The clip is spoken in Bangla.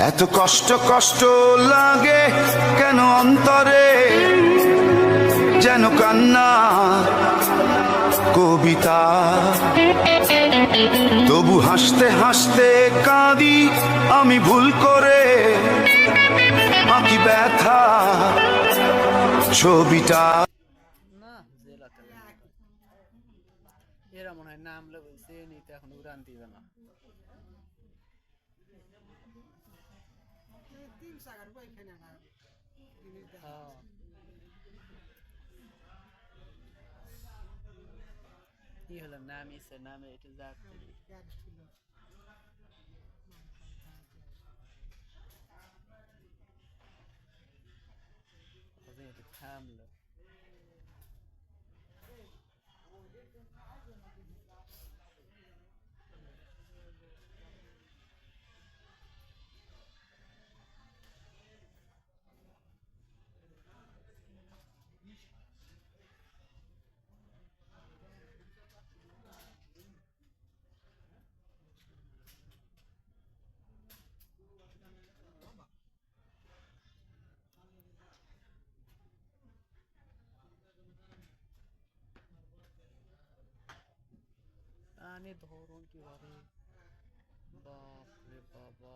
এত কষ্ট কষ্ট লাগে কেন অন্তরে, যেন কান্না কবিতা। তবু হাসতে হাসতে কাঁদি আমি ভুল করে, আঁকি ব্যথা ছবিটা। না জেলা এরা মনে হয় নাম লেগেছে নিতে এখন উড়ান দিবে না। কি হলো নাম ইসে নামে এটা যাক থামলো। আনে ধরুন কিভাবে, বাপ রে বাবা।